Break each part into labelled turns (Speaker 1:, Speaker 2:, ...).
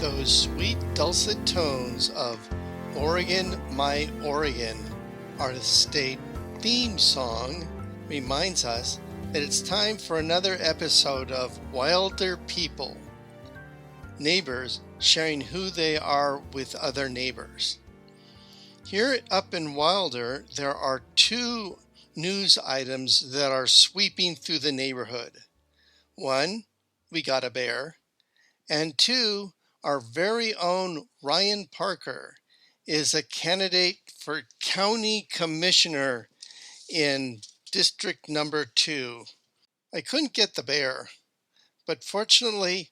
Speaker 1: Those sweet dulcet tones of Oregon, My Oregon, our state theme song, reminds us that it's time for another episode of Wilder People. Neighbors sharing who they are with other neighbors. Here up in Wilder, there are two news items that are sweeping through the neighborhood. One, we got a bear. And two, our very own Ryan Parker is a candidate for county commissioner in District Number 2. I couldn't get the bear, but fortunately,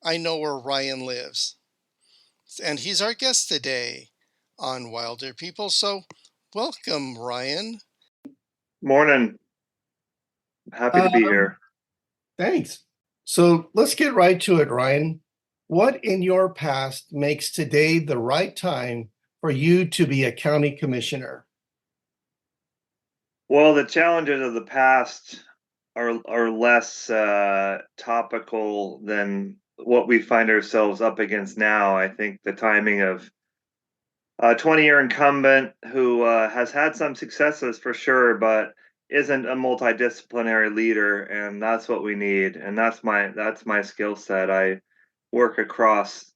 Speaker 1: I know where Ryan lives. And he's our guest today on Wilder People. So welcome, Ryan.
Speaker 2: Morning. Happy to be here.
Speaker 3: Thanks. So let's get right to it, Ryan. What in your past makes today the right time for you to be a county commissioner?
Speaker 2: Well, the challenges of the past are less topical than what we find ourselves up against now. I think the timing of a 20-year incumbent who has had some successes for sure, but isn't a multidisciplinary leader, and that's what we need. And that's my skill set. I work across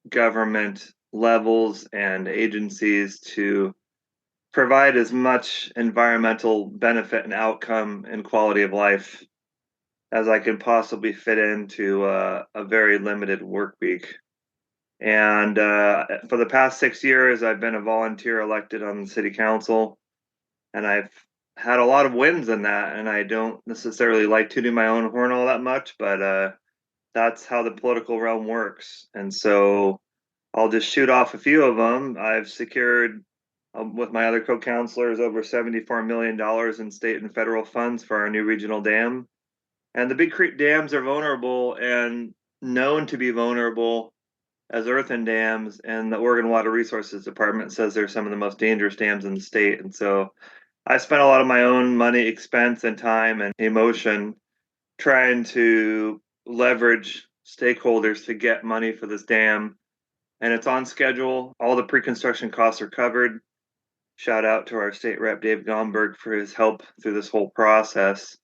Speaker 2: government levels and agencies to provide as much environmental benefit and outcome and quality of life as I can possibly fit into a very limited work week. And for the past 6 years, I've been a volunteer elected on the city council, and I've had a lot of wins in that. And I don't necessarily like tooting my own horn all that much, but that's how the political realm works. And so I'll just shoot off a few of them. I've secured, with my other co-councilors, over $74 million in state and federal funds for our new regional dam. And the Big Creek dams are vulnerable and known to be vulnerable as earthen dams. And the Oregon Water Resources Department says they're some of the most dangerous dams in the state. And so I spent a lot of my own money, expense, and time and emotion trying to leverage stakeholders to get money for this dam. And it's on schedule. All the pre-construction costs are covered. Shout out to our state rep, Dave Gomberg, for his help through this whole process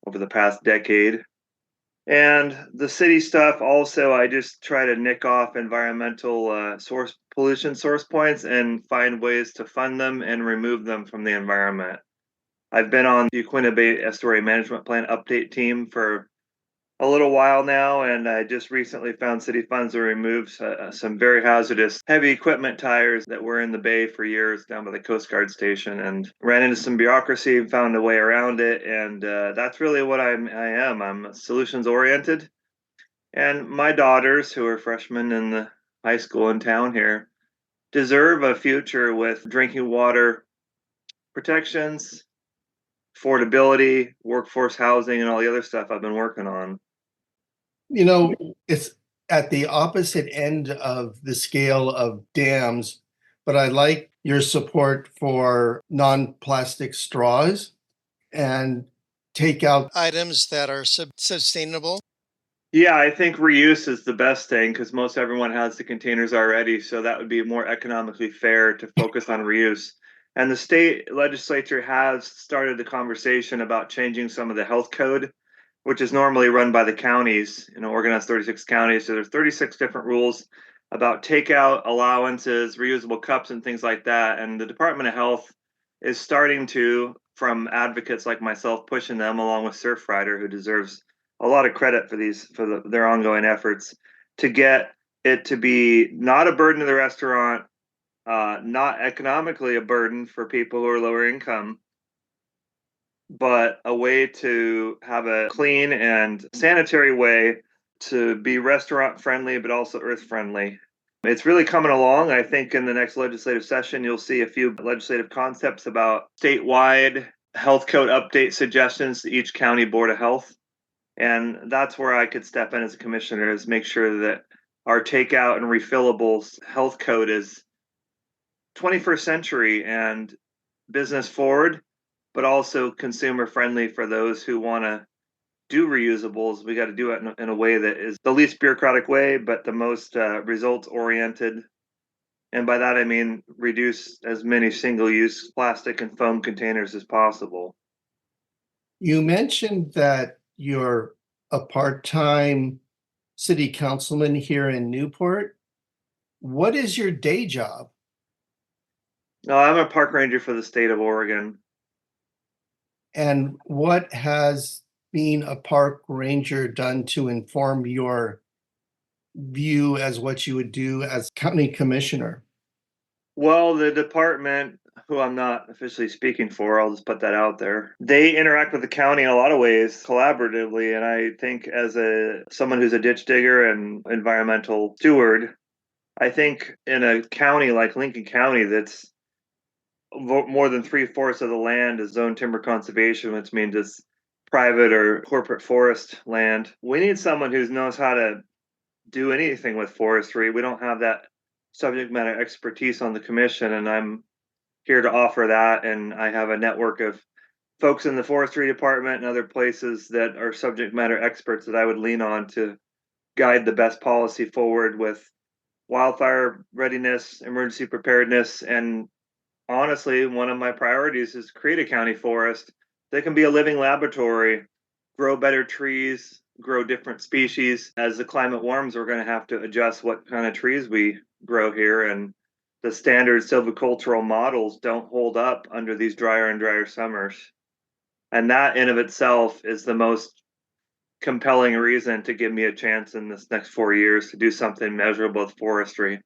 Speaker 2: over the past decade. And the city stuff also, I just try to nick off environmental pollution source points and find ways to fund them and remove them from the environment. I've been on the Uquinta Bay Estuary Management Plan update team for a little while now, and I just recently found city funds to remove some very hazardous heavy equipment tires that were in the bay for years down by the Coast Guard station, and ran into some bureaucracy and found a way around it. And that's really what I am. I'm solutions oriented, and my daughters, who are freshmen in the high school in town here, deserve a future with drinking water protections, affordability, workforce housing, and all the other stuff I've been working on.
Speaker 3: You know, it's at the opposite end of the scale of dams, but I like your support for non-plastic straws and take out
Speaker 1: items that are sustainable.
Speaker 2: Yeah, I think reuse is the best thing because most everyone has the containers already. So that would be more economically fair to focus on reuse. And the state legislature has started the conversation about changing some of the health code, which is normally run by the counties. Oregon has 36 counties. So there's 36 different rules about takeout allowances, reusable cups, and things like that. And the Department of Health is starting to, from advocates like myself, pushing them, along with Surfrider, who deserves a lot of credit for their ongoing efforts, to get it to be not a burden to the restaurant, not economically a burden for people who are lower income, but a way to have a clean and sanitary way to be restaurant friendly, but also earth friendly. It's really coming along. I think in the next legislative session, you'll see a few legislative concepts about statewide health code update suggestions to each county board of health. And that's where I could step in as a commissioner, is make sure that our takeout and refillables health code is 21st century and business forward, but also consumer friendly for those who want to do reusables, we got to do it in a way that is the least bureaucratic way, but the most results oriented. And by that, I mean reduce as many single use plastic and foam containers as possible.
Speaker 3: You mentioned that you're a part-time city councilman here in Newport. What is your day job?
Speaker 2: No, I'm a park ranger for the state of Oregon.
Speaker 3: And what has being a park ranger done to inform your view as what you would do as county commissioner?
Speaker 2: Well, the department, who I'm not officially speaking for, I'll just put that out there. They interact with the county in a lot of ways collaboratively, and I think as someone who's a ditch digger and environmental steward, I think in a county like Lincoln County that's more than 3/4 of the land is zone timber conservation, which means it's private or corporate forest land. We need someone who knows how to do anything with forestry. We don't have that subject matter expertise on the commission, and I'm here to offer that. And I have a network of folks in the forestry department and other places that are subject matter experts that I would lean on to guide the best policy forward with wildfire readiness, emergency preparedness, and honestly, one of my priorities is create a county forest that can be a living laboratory, grow better trees, grow different species. As the climate warms, we're going to have to adjust what kind of trees we grow here. And the standard silvicultural models don't hold up under these drier and drier summers. And that in of itself is the most compelling reason to give me a chance in this next 4 years to do something measurable with forestry.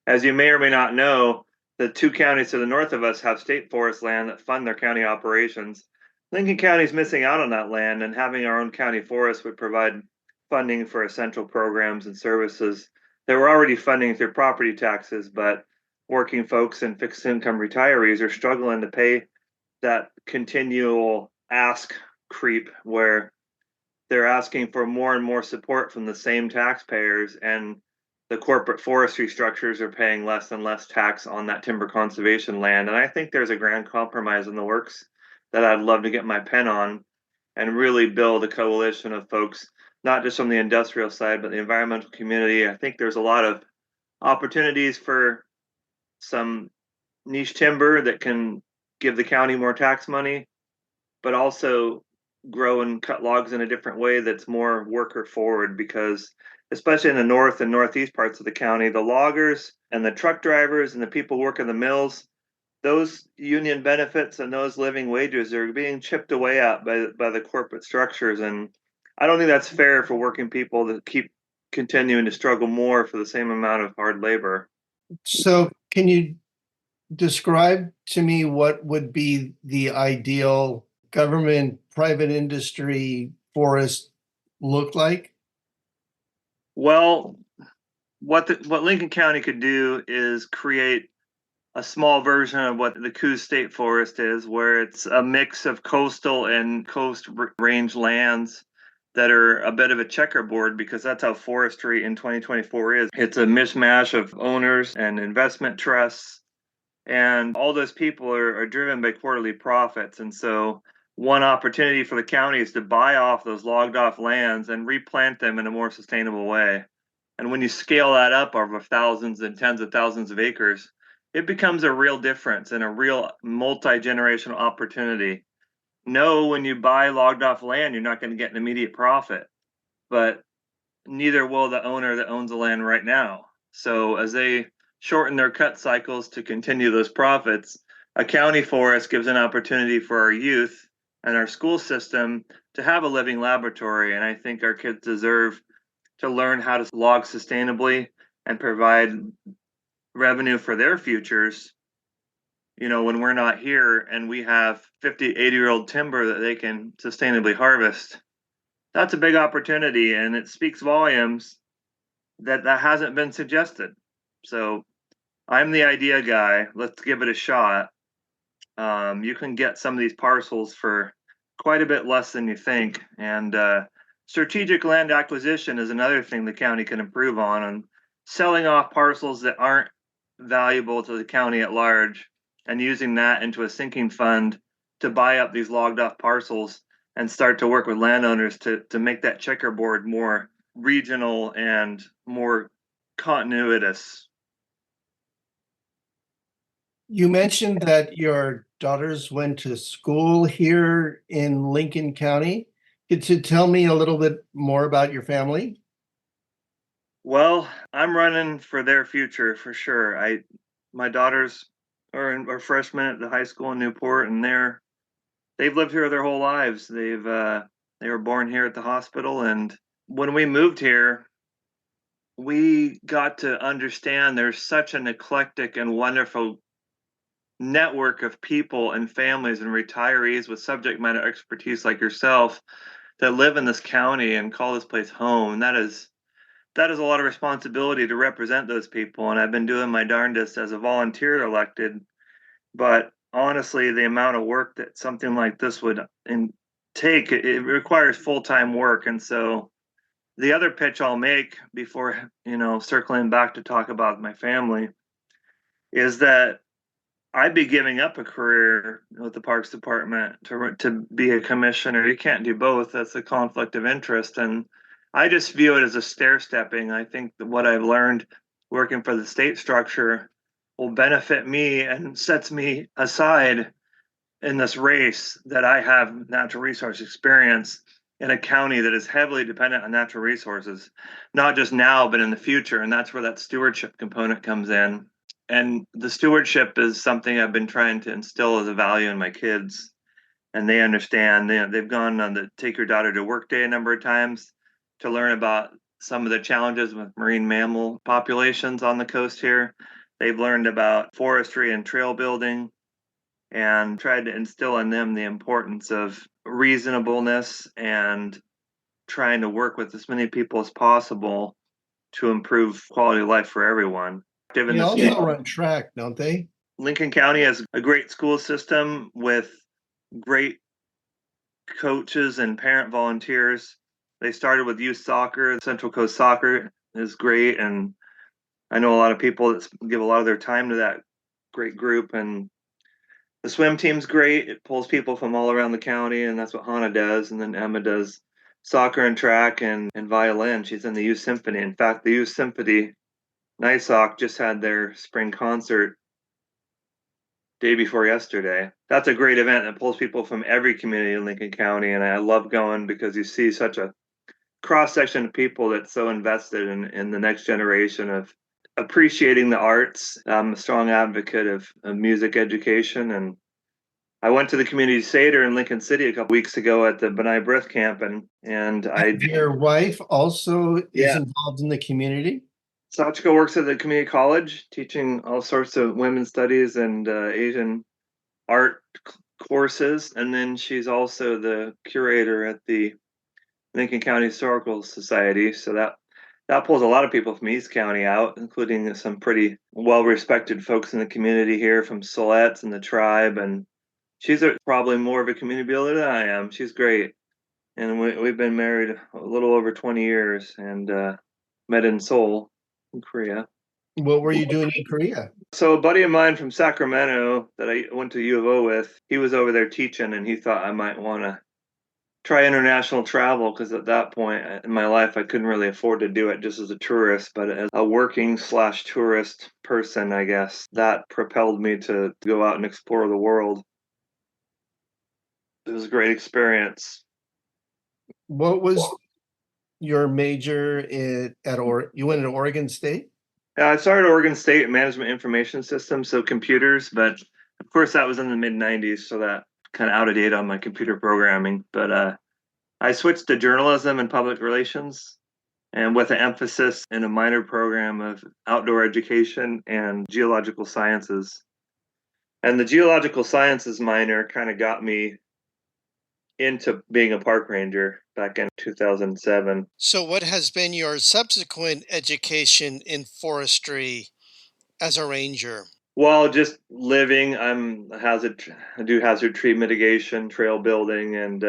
Speaker 2: As you may or may not know, the two counties to the north of us have state forest land that fund their county operations. Lincoln County is missing out on that land, and having our own county forest would provide funding for essential programs and services that we're already funding through property taxes, but working folks and fixed income retirees are struggling to pay that continual ask creep where they're asking for more and more support from the same taxpayers, and the corporate forestry structures are paying less and less tax on that timber conservation land. And I think there's a grand compromise in the works that I'd love to get my pen on and really build a coalition of folks, not just from the industrial side, but the environmental community. I think there's a lot of opportunities for some niche timber that can give the county more tax money, but also grow and cut logs in a different way that's more worker forward, because especially in the north and northeast parts of the county, the loggers and the truck drivers and the people working the mills, those union benefits and those living wages are being chipped away at by the corporate structures. And I don't think that's fair for working people to keep continuing to struggle more for the same amount of hard labor.
Speaker 3: So, can you describe to me what would be the ideal government, private industry forest look like?
Speaker 2: Well, what Lincoln County could do is create a small version of what the Coos State Forest is, where it's a mix of coastal and coast range lands that are a bit of a checkerboard, because that's how forestry in 2024 is. It's a mishmash of owners and investment trusts, and all those people are driven by quarterly profits. And so one opportunity for the county is to buy off those logged off lands and replant them in a more sustainable way. And when you scale that up over thousands and tens of thousands of acres, it becomes a real difference and a real multi-generational opportunity. No, when you buy logged off land, you're not going to get an immediate profit, but neither will the owner that owns the land right now. So as they shorten their cut cycles to continue those profits, a county forest gives an opportunity for our youth and our school system to have a living laboratory. And I think our kids deserve to learn how to log sustainably and provide revenue for their futures, when we're not here and we have 50, 80-year-old timber that they can sustainably harvest. That's a big opportunity, and it speaks volumes that hasn't been suggested. So I'm the idea guy. Let's give it a shot. You can get some of these parcels for quite a bit less than you think. And strategic land acquisition is another thing the county can improve on, and selling off parcels that aren't valuable to the county at large and using that into a sinking fund to buy up these logged off parcels and start to work with landowners to make that checkerboard more regional and more continuous.
Speaker 3: You mentioned that your daughters went to school here in Lincoln County. Could you tell me a little bit more about your family?
Speaker 2: Well, I'm running for their future for sure. My daughters are freshmen at the high school in Newport, and they've lived here their whole lives. They were born here at the hospital, and when we moved here, we got to understand there's such an eclectic and wonderful network of people and families and retirees with subject matter expertise like yourself that live in this county and call this place home. And that is a lot of responsibility to represent those people. And I've been doing my darndest as a volunteer elected. But honestly, the amount of work that something like this would take, it requires full-time work. And so the other pitch I'll make before, circling back to talk about my family is that I'd be giving up a career with the Parks Department to be a commissioner. You can't do both. That's a conflict of interest. And I just view it as a stair stepping. I think that what I've learned working for the state structure will benefit me and sets me aside in this race that I have natural resource experience in a county that is heavily dependent on natural resources, not just now, but in the future. And that's where that stewardship component comes in. And the stewardship is something I've been trying to instill as a value in my kids. And they understand. They've gone on the Take Your Daughter to Work Day a number of times to learn about some of the challenges with marine mammal populations on the coast here. They've learned about forestry and trail building and tried to instill in them the importance of reasonableness and trying to work with as many people as possible to improve quality of life for everyone.
Speaker 3: They also run track, don't they?
Speaker 2: Lincoln County has a great school system with great coaches and parent volunteers. They started with youth soccer. Central Coast Soccer is great, and I know a lot of people that give a lot of their time to that great group. And the swim team's great. It pulls people from all around the county, and that's what Hannah does. And then Emma does soccer and track and violin. She's in the youth symphony. In fact, the youth symphony, NYSOC, just had their spring concert day before yesterday. That's a great event that pulls people from every community in Lincoln County, and I love going because you see such a cross section of people that's so invested in the next generation of appreciating the arts. I'm a strong advocate of music education, and I went to the community theater in Lincoln City a couple weeks ago at the Benai Breath Camp, and
Speaker 3: Your wife also is
Speaker 2: yeah.
Speaker 3: involved in the community?
Speaker 2: Sachiko works at the community college, teaching all sorts of women's studies and Asian art courses, and then she's also the curator at the Lincoln County Historical Society. So that pulls a lot of people from East County out, including some pretty well-respected folks in the community here from Siletz and the tribe. And she's probably more of a community builder than I am. She's great, and we've been married a little over 20 years, and met in Seoul, in Korea.
Speaker 3: What were you doing in Korea?
Speaker 2: So a buddy of mine from Sacramento that I went to U of O with, he was over there teaching, and he thought I might want to try international travel because at that point in my life I couldn't really afford to do it just as a tourist, but as a working / tourist person, I guess that propelled me to go out and explore the world. It was a great experience.
Speaker 3: What was your major you went to Oregon State?
Speaker 2: Yeah, I started at Oregon State Management Information Systems, so computers, but of course that was in the mid 90s, so that kind of out of date on my computer programming. But I switched to journalism and public relations, and with an emphasis in a minor program of outdoor education and geological sciences. And the geological sciences minor kind of got me into being a park ranger back in 2007.
Speaker 1: So, what has been your subsequent education in forestry as a ranger?
Speaker 2: Well, just living. I do hazard tree mitigation, trail building, and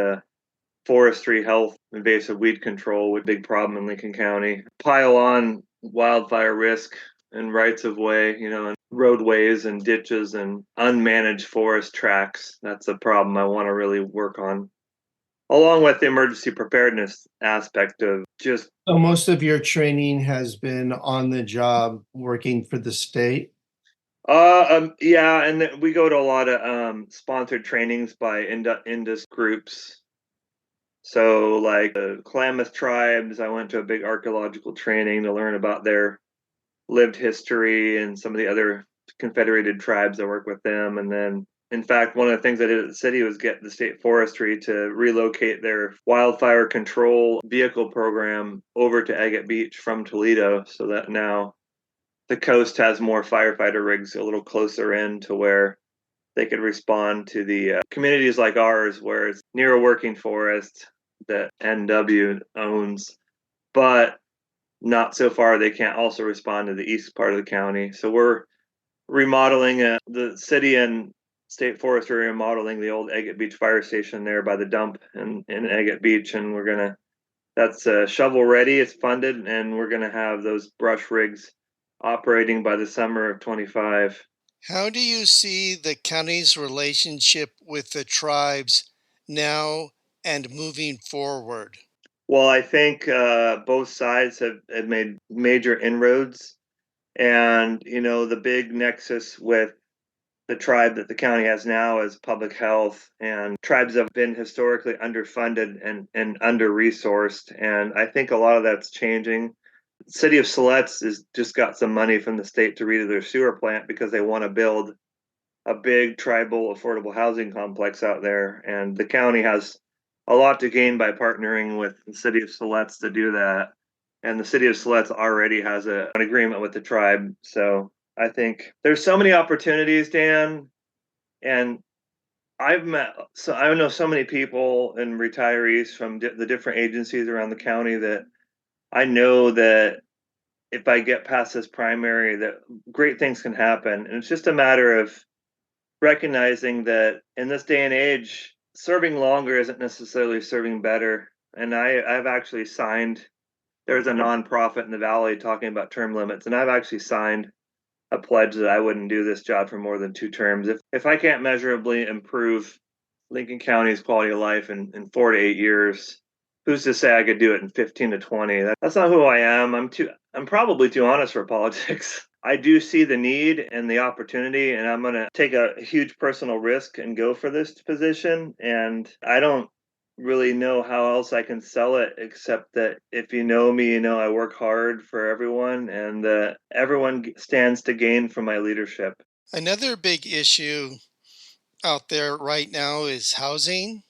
Speaker 2: forestry health, invasive weed control, with big problem in Lincoln County. Pile on wildfire risk and rights of way, and roadways and ditches and unmanaged forest tracks. That's a problem I want to really work on. along with the emergency preparedness aspect of just
Speaker 3: So most of your training has been on the job working for the state?
Speaker 2: yeah, and we go to a lot of sponsored trainings by Indus groups. So like the Klamath tribes, I went to a big archaeological training to learn about their lived history and some of the other confederated tribes. I work with them. And then, in fact, one of the things I did at the city was get the state forestry to relocate their wildfire control vehicle program over to Agate Beach from Toledo, so that now the coast has more firefighter rigs a little closer in to where they could respond to the communities like ours where it's near a working forest that NW owns, but not so far they can't also respond to the east part of the county. So we're remodeling the city and state forestry remodeling the old Agate Beach fire station there by the dump in Agate Beach, and that's shovel ready. It's funded, and we're gonna have those brush rigs operating by the summer of 25.
Speaker 1: How do you see the county's relationship with the tribes now and moving forward?
Speaker 2: Well, I think both sides have made major inroads, and the big nexus with the tribe that the county has now is public health, and tribes have been historically underfunded and under resourced, and I think a lot of that's changing. The city of Siletz has just got some money from the state to redo their sewer plant because they want to build a big tribal affordable housing complex out there, and the county has a lot to gain by partnering with the city of Siletz to do that. And the city of Siletz already has an agreement with the tribe, so I think there's so many opportunities, Dan. And I know so many people and retirees from the different agencies around the county that I know that if I get past this primary, that great things can happen. And it's just a matter of recognizing that in this day and age, serving longer isn't necessarily serving better. And I've actually signed, there's a nonprofit in the valley talking about term limits, and I've actually signed a pledge that I wouldn't do this job for more than 2 terms. If I can't measurably improve Lincoln County's quality of life in 4 to 8 years, who's to say I could do it in 15 to 20? That's not who I am. I'm probably too honest for politics. I do see the need and the opportunity, and I'm going to take a huge personal risk and go for this position. And I don't really know how else I can sell it except that if you know me, you know I work hard for everyone, and everyone stands to gain from my leadership.
Speaker 1: Another big issue out there right now is housing.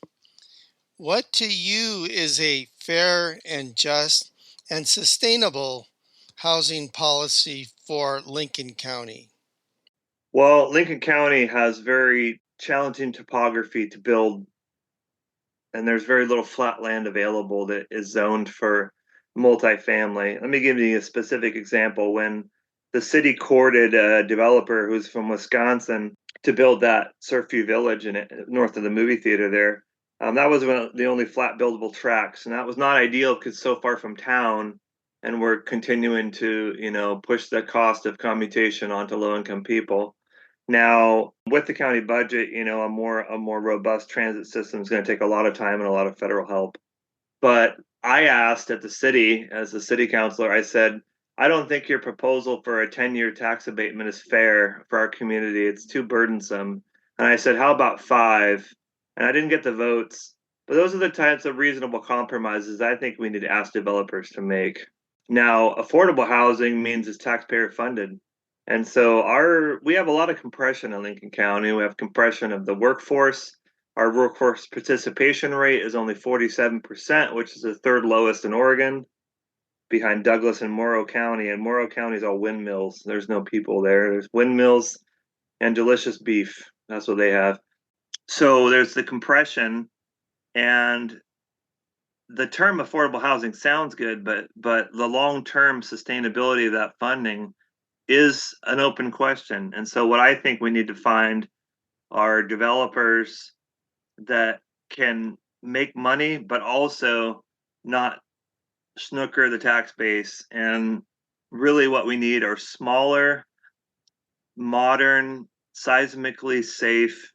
Speaker 1: What to you is a fair and just and sustainable housing policy for Lincoln County?
Speaker 2: Well, Lincoln County has very challenging topography to build, and there's very little flat land available that is zoned for multifamily. Let me give you a specific example. When the city courted a developer who's from Wisconsin to build that Surfview Village in it, north of the movie theater there, that was one of the only flat buildable tracks, and that was not ideal because so far from town, and we're continuing to push the cost of commutation onto low income people. Now, with the county budget, a more robust transit system is going to take a lot of time and a lot of federal help. But I asked at the city, as a city councilor, I said, I don't think your proposal for a 10-year tax abatement is fair for our community. It's too burdensome. And I said, how about 5? And I didn't get the votes. But those are the types of reasonable compromises I think we need to ask developers to make. Now, affordable housing means it's taxpayer funded. And so we have a lot of compression in Lincoln County. We have compression of the workforce. Our workforce participation rate is only 47%, which is the third lowest in Oregon, behind Douglas and Morrow County. And Morrow County is all windmills. There's no people there. There's windmills and delicious beef. That's what they have. So there's the compression, and the term affordable housing sounds good, but the long-term sustainability of that funding is an open question. And so what I think we need to find are developers that can make money, but also not snooker the tax base. And really, what we need are smaller, modern, seismically safe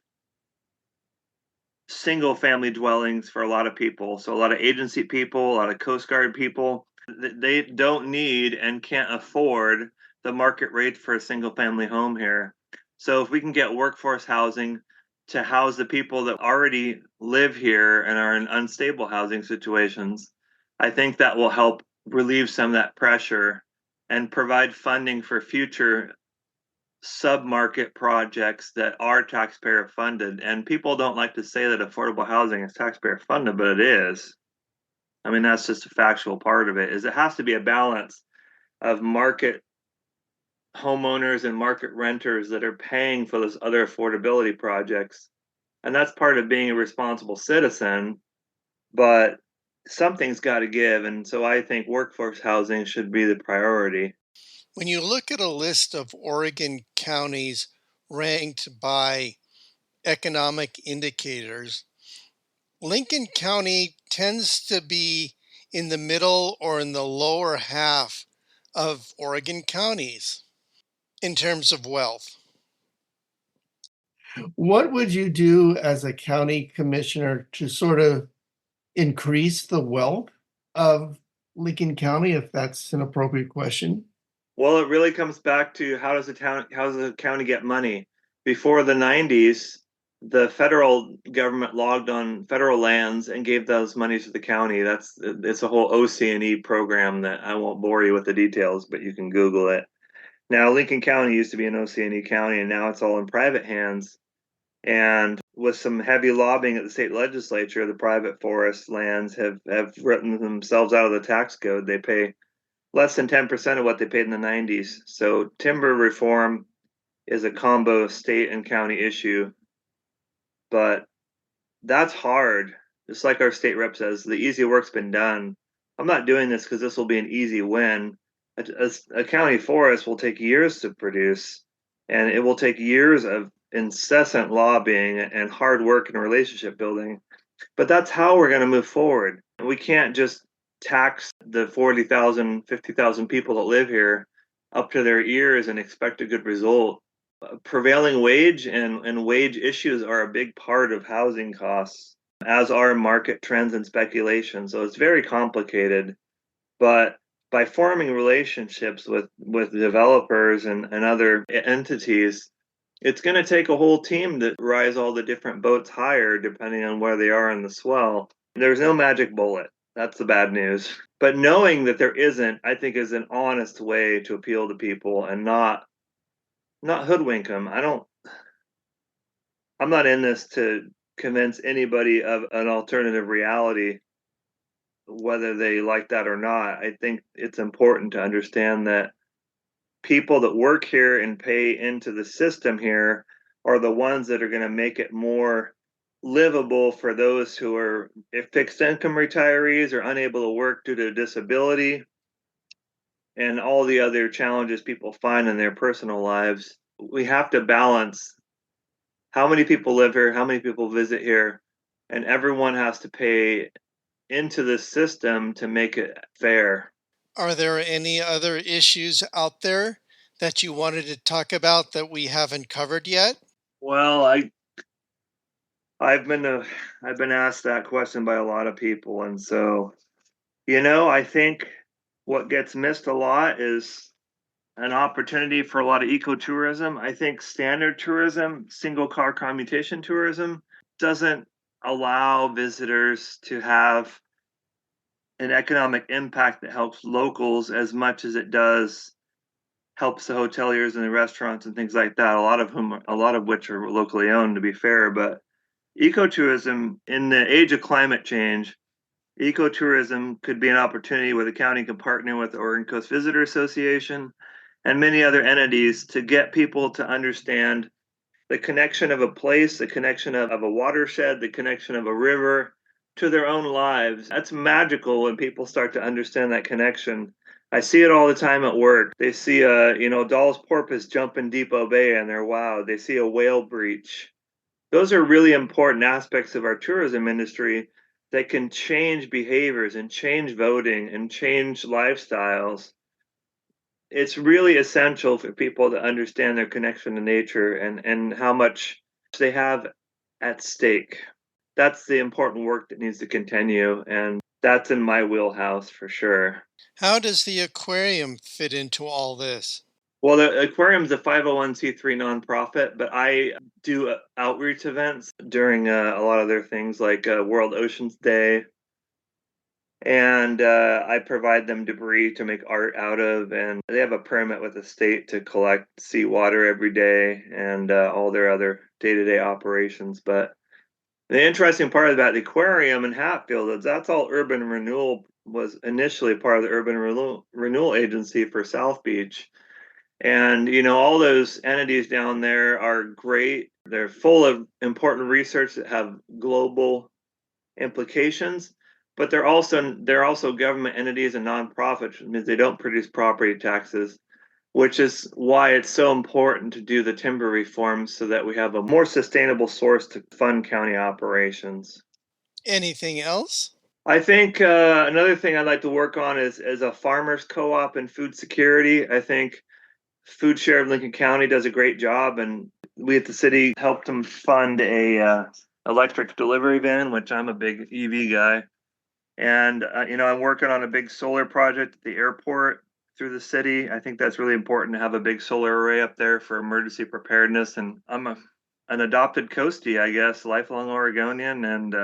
Speaker 2: single family dwellings for a lot of people. So a lot of agency people, a lot of Coast Guard people, they don't need and can't afford the market rate for a single family home here. So if we can get workforce housing to house the people that already live here and are in unstable housing situations, I think that will help relieve some of that pressure and provide funding for future sub-market projects that are taxpayer funded. And people don't like to say that affordable housing is taxpayer funded, but it is. I mean, that's just a factual part of it, is it has to be a balance of market homeowners and market renters that are paying for those other affordability projects. And that's part of being a responsible citizen, but something's got to give. And so I think workforce housing should be the priority.
Speaker 1: When you look at a list of Oregon counties ranked by economic indicators, Lincoln County tends to be in the middle or in the lower half of Oregon counties in terms of wealth.
Speaker 3: What would you do as a county commissioner to sort of increase the wealth of Lincoln County, if that's an appropriate question?
Speaker 2: Well, it really comes back to how does the county get money? Before the 90s, the federal government logged on federal lands and gave those monies to the county. It's a whole OC&E program that I won't bore you with the details, but you can Google it. Now, Lincoln County used to be an OC&E county, and now it's all in private hands. And with some heavy lobbying at the state legislature, the private forest lands have written themselves out of the tax code. They pay less than 10% of what they paid in the 90s. So timber reform is a combo state and county issue, but that's hard. Just like our state rep says, the easy work's been done. I'm not doing this because this will be an easy win. A county forest will take years to produce, and it will take years of incessant lobbying and hard work and relationship building. But that's how we're going to move forward. We can't just tax the 40,000, 50,000 people that live here up to their ears and expect a good result. Prevailing wage and wage issues are a big part of housing costs, as are market trends and speculation. So it's very complicated. But by forming relationships with developers and other entities, it's going to take a whole team to rise all the different boats higher depending on where they are in the swell. There's no magic bullet. That's the bad news. But knowing that there isn't, I think, is an honest way to appeal to people and not hoodwink them. I'm not in this to convince anybody of an alternative reality, whether they like that or not. I think it's important to understand that people that work here and pay into the system here are the ones that are going to make it more livable for those who are fixed income retirees or unable to work due to disability and all the other challenges people find in their personal lives. We have to balance how many people live here, how many people visit here, and everyone has to pay into the system to make it fair.
Speaker 1: Are there any other issues out there that you wanted to talk about that we haven't covered yet?
Speaker 2: Well, I've been asked that question by a lot of people, and so I think what gets missed a lot is an opportunity for a lot of ecotourism. I think standard tourism, single car commutation tourism, doesn't allow visitors to have an economic impact that helps locals as much as it does helps the hoteliers and the restaurants and things like that. A lot of which are locally owned, to be fair. But ecotourism, in the age of climate change, ecotourism could be an opportunity where the county can partner with the Oregon Coast Visitor Association and many other entities to get people to understand the connection of a place, the connection of a watershed, the connection of a river to their own lives. That's magical when people start to understand that connection. I see it all the time at work. They see Dall's porpoise jump in Depot Bay and they're wowed. They see a whale breach. Those are really important aspects of our tourism industry that can change behaviors and change voting and change lifestyles. It's really essential for people to understand their connection to nature and how much they have at stake. that's the important work that needs to continue, and that's in my wheelhouse for sure.
Speaker 1: How does the aquarium fit into all this?
Speaker 2: Well, the aquarium's a 501c3 nonprofit, but I do outreach events during a lot of their things like World Oceans Day, and I provide them debris to make art out of, and they have a permit with the state to collect seawater every day and all their other day-to-day operations. But the interesting part about the aquarium in Hatfield is that's all urban renewal was initially part of the urban renewal agency for South Beach. And, all those entities down there are great. They're full of important research that have global implications, but they're also government entities and nonprofits, which means they don't produce property taxes, which is why it's so important to do the timber reforms so that we have a more sustainable source to fund county operations.
Speaker 1: Anything else?
Speaker 2: I think another thing I'd like to work on is as a farmers co-op and food security. I think Food Share of Lincoln County does a great job, and we at the city helped them fund a electric delivery van, which I'm a big EV guy. And I'm working on a big solar project at the airport through the city. I think that's really important to have a big solar array up there for emergency preparedness. And I'm an adopted coastie, I guess, lifelong Oregonian, and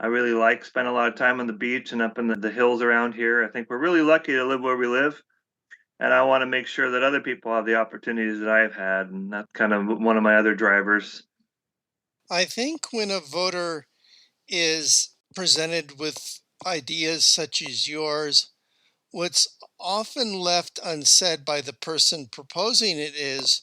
Speaker 2: I really like spend a lot of time on the beach and up in the hills around here. I think we're really lucky to live where we live, and I want to make sure that other people have the opportunities that I've had, and that's kind of one of my other drivers.
Speaker 1: I think when a voter is presented with ideas such as yours, what's often left unsaid by the person proposing it is,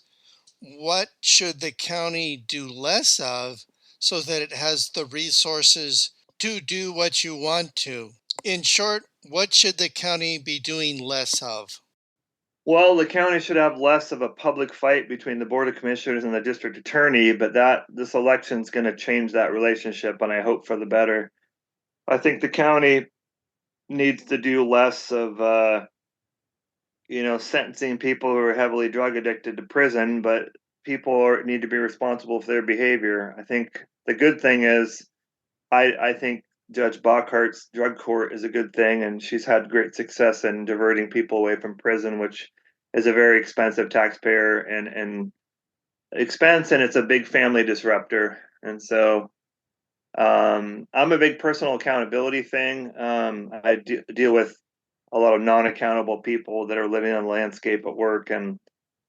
Speaker 1: what should the county do less of so that it has the resources to do what you want to? In short, what should the county be doing less of?
Speaker 2: Well, the county should have less of a public fight between the board of commissioners and the district attorney, but that this election's going to change that relationship, and I hope for the better. I think the county needs to do less of sentencing people who are heavily drug addicted to prison, but need to be responsible for their behavior. I think the good thing is, I think Judge Bockhart's drug court is a good thing, and she's had great success in diverting people away from prison, which is a very expensive taxpayer and expense, and it's a big family disruptor. And so I'm a big personal accountability thing. I deal with a lot of non-accountable people that are living on the landscape at work, and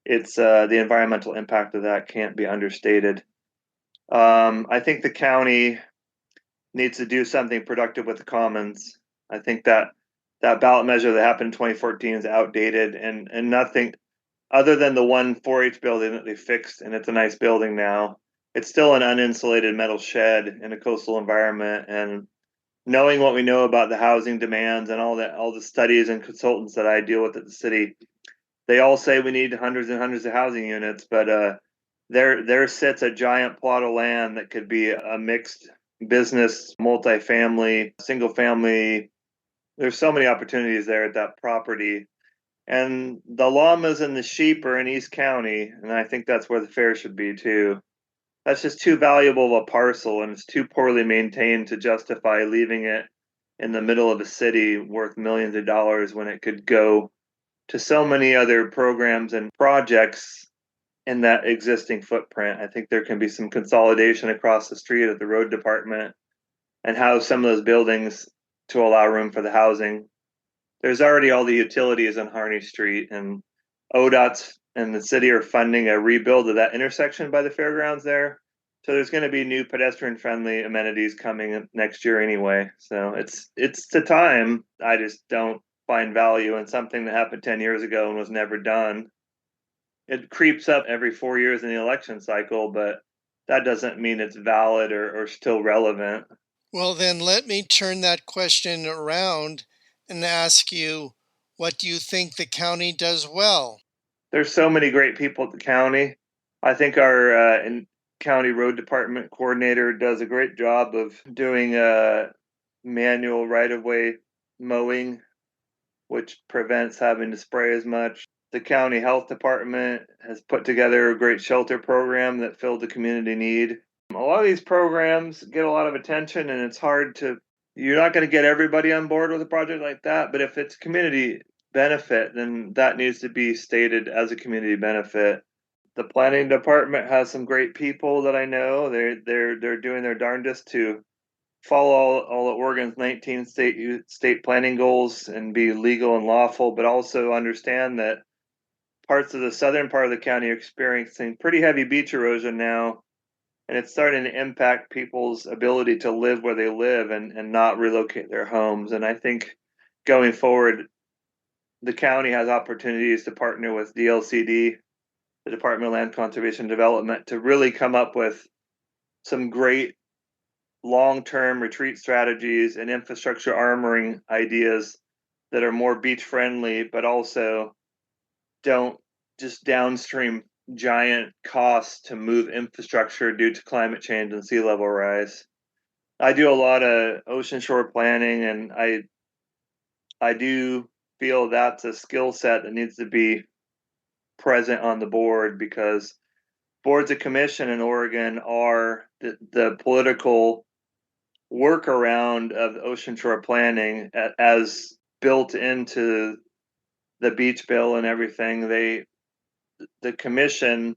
Speaker 2: it's the environmental impact of that can't be understated. I think the county needs to do something productive with the commons. I think that ballot measure that happened in 2014 is outdated, and nothing other than the one 4-H building that they fixed, and it's a nice building now. It's still an uninsulated metal shed in a coastal environment, and knowing what we know about the housing demands and all the studies and consultants that I deal with at the city, they all say we need hundreds and hundreds of housing units, but there sits a giant plot of land that could be a mixed business, multifamily, single family. There's so many opportunities there at that property. And the llamas and the sheep are in East County, and I think that's where the fair should be too. That's just too valuable of a parcel, and it's too poorly maintained to justify leaving it in the middle of a city worth millions of dollars when it could go to so many other programs and projects in that existing footprint. I think there can be some consolidation across the street at the road department and house some of those buildings to allow room for the housing. There's already all the utilities on Harney Street, and ODOT's and the city are funding a rebuild of that intersection by the fairgrounds there. So there's going to be new pedestrian friendly amenities coming next year anyway. So it's the time. I just don't find value in something that happened 10 years ago and was never done. It creeps up every 4 years in the election cycle, but that doesn't mean it's valid or still relevant.
Speaker 1: Well, then let me turn that question around and ask you, what do you think the county does well?
Speaker 2: There's so many great people at the county. I think our county road department coordinator does a great job of doing manual right of way mowing, which prevents having to spray as much. The county health department has put together a great shelter program that filled the community need. A lot of these programs get a lot of attention, and it's hard to, you're not going to get everybody on board with a project like that, but if it's community benefit, then that needs to be stated as a community benefit. The planning department has some great people that I know. They're doing their darndest to follow all of Oregon's 19 state planning goals and be legal and lawful, but also understand that parts of the southern part of the county are experiencing pretty heavy beach erosion now, and it's starting to impact people's ability to live where they live and not relocate their homes. And I think going forward, the county has opportunities to partner with DLCD, the Department of Land Conservation Development, to really come up with some great long-term retreat strategies and infrastructure armoring ideas that are more beach friendly, but also don't just downstream giant costs to move infrastructure due to climate change and sea level rise. I do a lot of ocean shore planning, and I do feel that's a skill set that needs to be present on the board, because boards of commission in Oregon are the political workaround of ocean shore planning as built into the beach bill and everything. The commission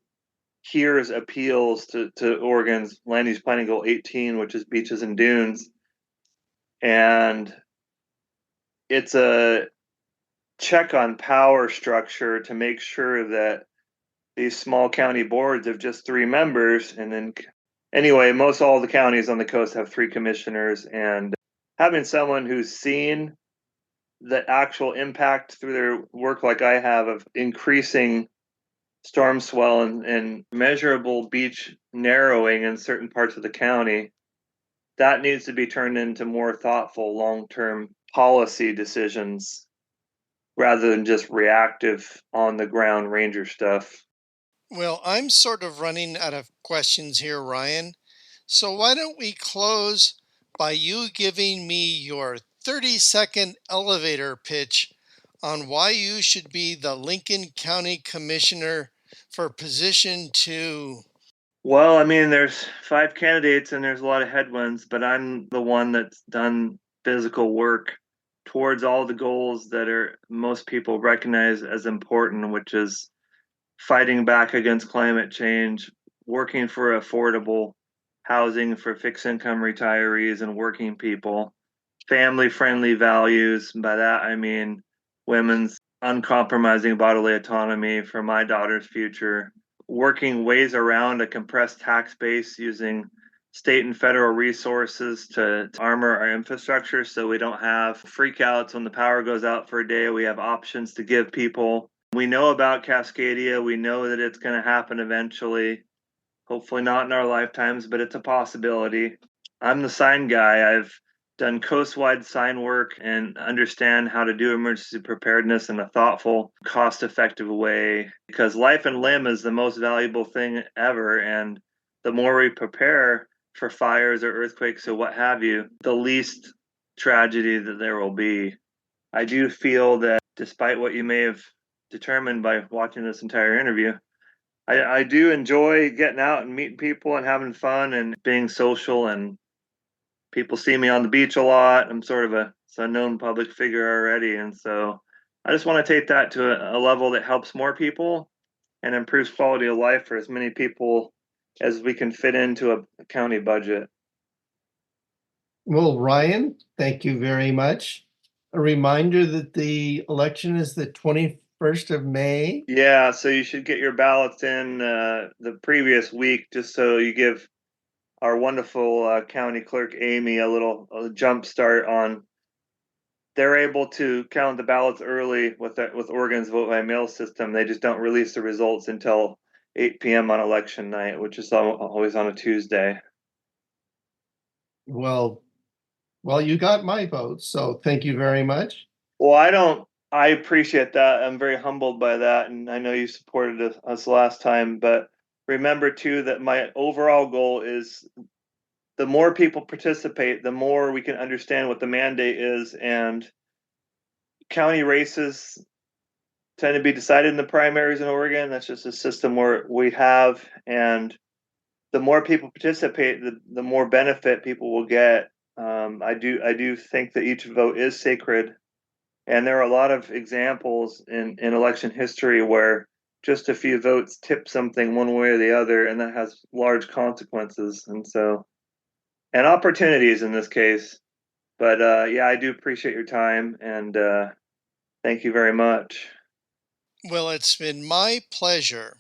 Speaker 2: hears appeals to Oregon's land use planning goal 18, which is beaches and dunes, and it's a check on power structure to make sure that these small county boards of just 3 members, and then anyway, most all the counties on the coast have 3 commissioners, and having someone who's seen the actual impact through their work like I have of increasing storm swell and measurable beach narrowing in certain parts of the county, that needs to be turned into more thoughtful long-term policy decisions rather than just reactive on the ground ranger stuff.
Speaker 1: Well, I'm sort of running out of questions here, Ryan. So why don't we close by you giving me your 30-second elevator pitch on why you should be the Lincoln County Commissioner for position 2.
Speaker 2: Well, I mean, there's 5 candidates and there's a lot of headwinds, but I'm the one that's done physical work towards all the goals that are most people recognize as important, which is fighting back against climate change, working for affordable housing for fixed income retirees and working people, family friendly values. By that, I mean women's uncompromising bodily autonomy for my daughter's future, working ways around a compressed tax base using state and federal resources to armor our infrastructure so we don't have freakouts when the power goes out for a day. We have options to give people. We know about Cascadia. We know that it's going to happen eventually. Hopefully not in our lifetimes, but it's a possibility. I'm the sign guy. I've done coast-wide sign work and understand how to do emergency preparedness in a thoughtful, cost-effective way, because life and limb is the most valuable thing ever. And the more we prepare for fires or earthquakes or what have you, the least tragedy that there will be. I do feel that despite what you may have determined by watching this entire interview, I do enjoy getting out and meeting people and having fun and being social, and people see me on the beach a lot. I'm sort of a unknown public figure already, and so I just want to take that to a level that helps more people and improves quality of life for as many people as we can fit into a county budget.
Speaker 3: Well, Ryan, thank you very much. A reminder that the election is the 21st of May.
Speaker 2: Yeah, so you should get your ballots in the previous week, just so you give our wonderful county clerk Amy a little jump start on. They're able to count the ballots early with Oregon's vote by mail system. They just don't release the results until 8 p.m. on election night, which is always on a Tuesday.
Speaker 3: Well, you got my vote, so thank you very much.
Speaker 2: Well, I appreciate that. I'm very humbled by that, and I know you supported us last time, but remember too that my overall goal is the more people participate, the more we can understand what the mandate is, and county races tend to be decided in the primaries in Oregon. That's just a system where we have, and the more people participate, the more benefit people will get. I do think that each vote is sacred, and there are a lot of examples in election history where just a few votes tip something one way or the other, and that has large consequences. And opportunities in this case. But yeah, I do appreciate your time, and thank you very much.
Speaker 1: Well, it's been my pleasure.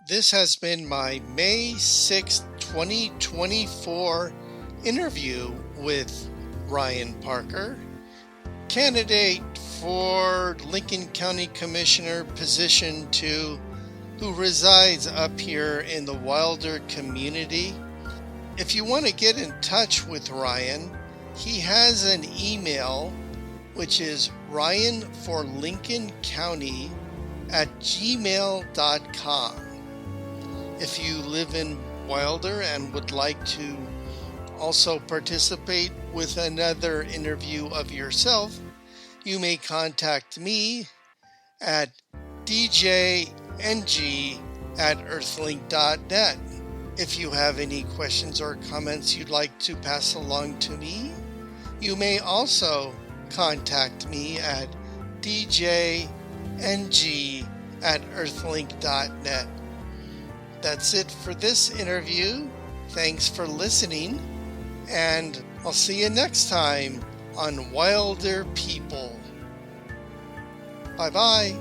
Speaker 1: This has been my May 6th, 2024 interview with Ryan Parker, candidate for Lincoln County Commissioner position 2, who resides up here in the Wilder community. If you want to get in touch with Ryan, he has an email, which is ryanforlincolncounty@gmail.com. If you live in Wilder and would like to also participate with another interview of yourself, you may contact me at djng@earthlink.net. If you have any questions or comments you'd like to pass along to me, you may also contact me at djng@earthlink.net. That's it for this interview. Thanks for listening, and I'll see you next time on Wilder People. Bye-bye.